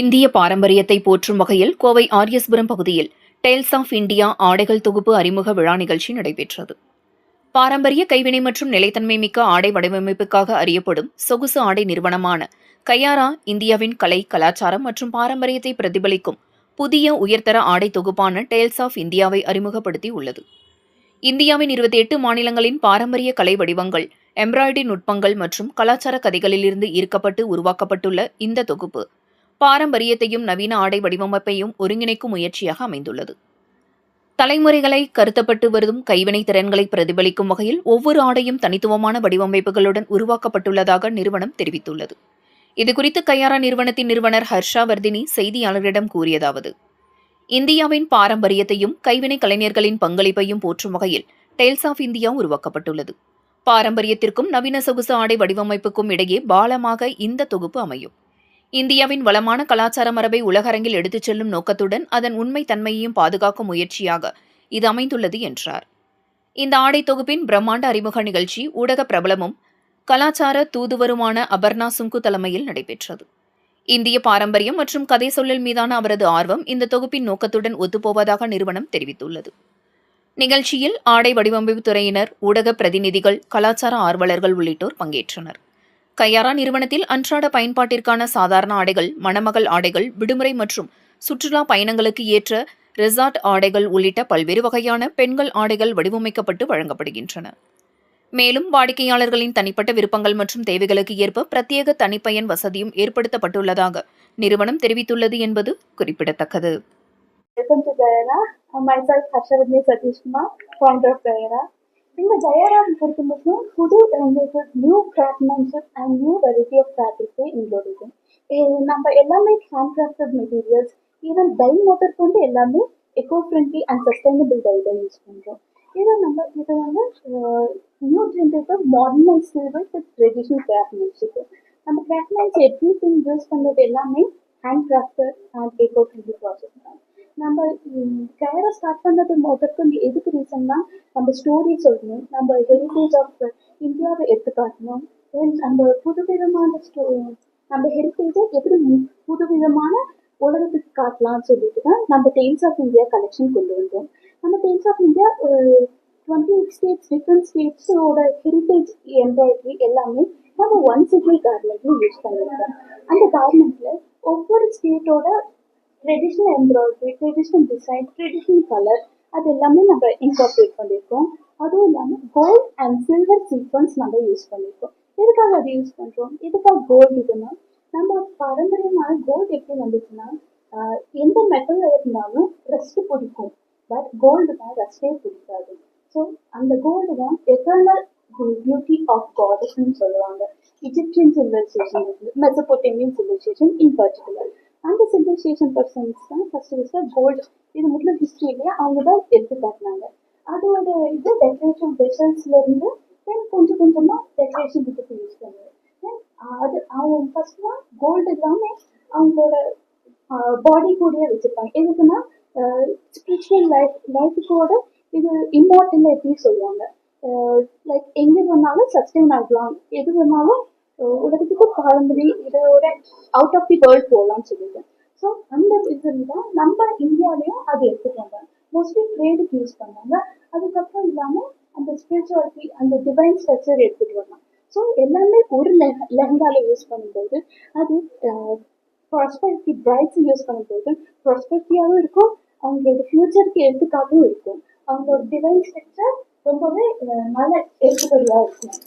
இந்திய பாரம்பரியத்தை போற்றும் வகையில் கோவை ஆர்எஸ்புரம் பகுதியில் டேல்ஸ் ஆஃப் இந்தியா ஆடைகள் தொகுப்பு அறிமுக விழா நிகழ்ச்சி நடைபெற்றது. பாரம்பரிய கைவினை மற்றும் நிலைத்தன்மை மிக்க ஆடை வடிவமைப்புக்காக அறியப்படும் சொகுசு ஆடை நிறுவனமான கையாரா இந்தியாவின் கலை, கலாச்சாரம் மற்றும் பாரம்பரியத்தை பிரதிபலிக்கும் புதிய உயர்தர ஆடை தொகுப்பான டேல்ஸ் ஆஃப் இந்தியாவை அறிமுகப்படுத்தி உள்ளது. இந்தியாவின் 28 மாநிலங்களின் பாரம்பரிய கலை வடிவங்கள், எம்ப்ராய்டரி நுட்பங்கள் மற்றும் கலாச்சார கதைகளிலிருந்து ஈர்க்கப்பட்டு உருவாக்கப்பட்டுள்ள இந்த தொகுப்பு பாரம்பரியத்தையும் நவீன ஆடை வடிவமைப்பையும் ஒருங்கிணைக்கும் முயற்சியாக அமைந்துள்ளது. தலைமுறைகளை கருத்தப்பட்டு வரும் கைவினை திறன்களை பிரதிபலிக்கும் வகையில் ஒவ்வொரு ஆடையும் தனித்துவமான வடிவமைப்புகளுடன் உருவாக்கப்பட்டுள்ளதாக நிறுவனம் தெரிவித்துள்ளது. இதுகுறித்து கையாரா நிறுவனத்தின் நிறுவனர் ஹர்ஷா வர்தினி செய்தியாளர்களிடம் கூறியதாவது: இந்தியாவின் பாரம்பரியத்தையும் கைவினை கலைஞர்களின் பங்களிப்பையும் போற்றும் வகையில் டேல்ஸ் ஆஃப் இந்தியா உருவாக்கப்பட்டுள்ளது. பாரம்பரியத்திற்கும் நவீன சொகுசு ஆடை வடிவமைப்புக்கும் இடையே பாலமாக இந்த தொகுப்பு அமையும். இந்தியாவின் வளமான கலாச்சார மரபை உலகரங்கில் எடுத்துச் செல்லும் நோக்கத்துடன் அதன் உண்மை தன்மையையும் பாதுகாக்கும் முயற்சியாக இது அமைந்துள்ளது என்றார். இந்த ஆடை தொகுப்பின் பிரம்மாண்ட அறிமுக நிகழ்ச்சி ஊடக பிரபலமும் கலாச்சார தூதுவருமான அபர்ணா சுங்கு தலைமையில் நடைபெற்றது. இந்திய பாரம்பரியம் மற்றும் கதை சொல்லல் மீதான அவரது ஆர்வம் இந்த தொகுப்பின் நோக்கத்துடன் ஒத்துப்போவதாக நிறுவனம் தெரிவித்துள்ளது. நிகழ்ச்சியில் ஆடை வடிவமைப்பு துறையினர், ஊடக பிரதிநிதிகள், கலாச்சார ஆர்வலர்கள் உள்ளிட்டோர் பங்கேற்றனர். கையாரா நிறுவனத்தில் அன்றாட பயன்பாட்டிற்கான சாதாரண ஆடைகள், மணமகள் ஆடைகள், விடுமுறை மற்றும் சுற்றுலா பயணங்களுக்கு ஏற்ற ரிசார்ட் ஆடைகள் உள்ளிட்ட பல்வேறு வகையான பெண்கள் ஆடைகள் வடிவமைக்கப்பட்டு வழங்கப்படுகின்றன. மேலும் வாடிக்கையாளர்களின் தனிப்பட்ட விருப்பங்கள் மற்றும் தேவைகளுக்கு ஏற்ப பிரத்யேக தனிப்பயன் வசதியும் ஏற்படுத்தப்பட்டுள்ளதாக நிறுவனம் தெரிவித்துள்ளது என்பது குறிப்பிடத்தக்கது. Welcome to Gayara. Myself Harshavardhini Satish Kumar, founder of Gayara. இந்த ஜெயராம் பொறுத்த மட்டும் புது new craftsmanship and new variety of ஃபேப்ரிக்ஸை இன்க்ளூட் இருக்கும். நம்ம எல்லாமே hand crafted materials, even dye motor கொண்டு எல்லாமே eco friendly and sustainable dye தான் யூஸ் பண்ணுறோம். இதை வந்து new generative modernise with traditional craftsmanship. நம்ம கிராஃப்ட்மேன்ஸ் எவ்ரிதிங் யூஸ் பண்ணுறது எல்லாமே hand crafted and eco friendly process தான். நம்ம கையாரா ஸ்டார்ட் பண்ணது முதற்கொண்டு எதுக்கு ரீசன்னா, நம்ம ஸ்டோரி சொல்லணும், நம்ம ஹெரிட்டேஜ் ஆஃப் இந்தியாவை எடுத்துக்காட்டணும், நம்ம புதுவிதமான நம்ம ஹெரிட்டேஜை எப்படி புதுவிதமான உலகத்துக்கு காட்டலாம்னு சொல்லிட்டு தான் நம்ம டேல்ஸ் ஆஃப் இந்தியா கலெக்ஷன் கொண்டு வந்தோம். நம்ம tales of India 28 states, different ஸ்டேட்ஸோட ஹெரிட்டேஜ் எம்ப்ராய்டரி எல்லாமே நம்ம ஒன் சிங்கிள் கார்மெண்ட்ல யூஸ் பண்ணியிருக்கோம். அந்த கார்மெண்ட்ல ஒவ்வொரு ஸ்டேட்டோட traditional embroidery, traditional design, traditional colour அது எல்லாமே நம்ம இன்கார்பரேட் பண்ணியிருக்கோம். அதுவும் இல்லாமல் கோல்ட் அண்ட் சில்வர் சீக்வன்ஸ் நம்ம யூஸ் பண்ணியிருக்கோம். எதுக்காக அதை யூஸ் பண்ணுறோம்? எதுக்காக கோல்டு இதுன்னா, நம்ம பாரம்பரியமான கோல்டு எப்படி வந்துச்சுன்னா, எந்த மெட்டல் இருந்தாலும் ரஸ்ட் பிடிக்கும், பட் கோல்டு தான் ரஸ்டே பிடிக்காது. ஸோ அந்த கோல்டு தான் எட்டர்னல் பியூட்டி ஆஃப் காடஸ்ன்னு சொல்லுவாங்க. Egyptian civilisation, Mesopotamian civilisation in particular, அந்த சிவிலைசேஷன் பர்சன்ஸ் தான் ஃபர்ஸ்ட் கோல்டு இது மட்டும் ஹிஸ்ட்ரியிலேயே அவங்க தான் எடுத்து காட்டினாங்க. அதோட இது டெக்கரேஷன் வெசல்ஸ்ல இருந்து தென் கொஞ்சம் கொஞ்சமா டெக்கரேஷன் இதுக்கு யூஸ் பண்ணுவாங்க. அது அவங்க ஃபர்ஸ்ட்லாம் கோல்டு எல்லாமே அவங்களோட பாடி கூடயே வச்சுருப்பாங்க. எதுக்குன்னா ஸ்பிரிச்சுவல் லைஃபுக்கோட இது இம்மார்டலிட்டி சொல்லுவாங்க. லைக் எங்கே வேணாலும் சஸ்டெயின் ஆகலாம், எது வேணாலும் உலகத்துக்கு பாரம்பரிய இதோட அவுட் ஆஃப் தி வேர்ல்ட் போகலாம்னு சொல்லிட்டு. ஸோ அந்த இதில் தான் நம்ம இந்தியாவிலையும் அது எடுத்துட்டாங்க. மோஸ்ட்லி ட்ரேடுக்கு யூஸ் பண்ணாங்க. அதுக்கப்புறம் இல்லாமல் அந்த ஸ்பிரிச்சுவாலிட்டி, அந்த டிவைன் ஸ்ட்ரக்சர் எடுத்துகிட்டு வரலாம். ஸோ எல்லாமே ஒரு லெஹங்கால யூஸ் பண்ணும்போது அது ப்ராஸ்பெரிட்டி, பிரைட்ஸ் யூஸ் பண்ணும்போது ப்ராஸ்பெரிட்டியாகவும் இருக்கும், அவங்களோட ஃபியூச்சருக்கு எடுத்துக்காட்டும் இருக்கும். அவங்களோட டிவைன் ஸ்ட்ரக்சர் ரொம்பவே நல்ல எடுத்துக்காட்டாக இருக்கும்.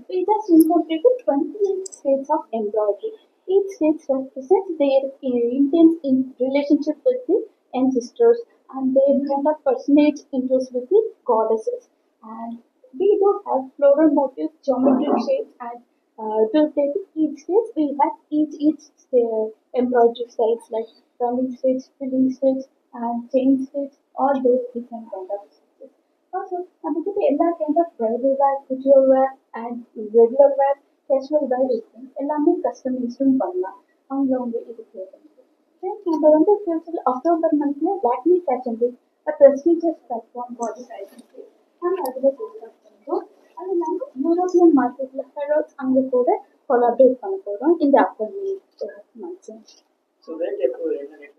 We just incorporated 28 states of embroidery. Each state represents their intense relationship with the ancestors and their kind of personage interest with the goddesses. And we do have floral motifs, geometric shapes, and to take each stage, we have each embroidery styles like running stitch, filling stitch, and chain stitch, all those different kind of stitches. Also, நம்மகிட்ட எல்லா kind of bridal wear, casual wear and regular wear, casual wear இருக்கு. எல்லாமே கஸ்டமைஸ்டும் பண்ணலாம் அவங்க இது கேட்குறது. நம்ம வந்து அக்டோபர் மந்த்ல Lakme fashion week prestigious platform body fashion week நம்ம அதில் ஃபோக்கஸ் பண்ணுறோம். அது இல்லாமல் யூரோப்பியன் மார்க்கெட்டில் ஹெரோட்ஸ் அங்கே கூட கொலாபரேட் பண்ண போகிறோம் இந்த அப்கமிங் மந்த்ஸ். ஸோ ரேட் எப்போ என்ன ரேட்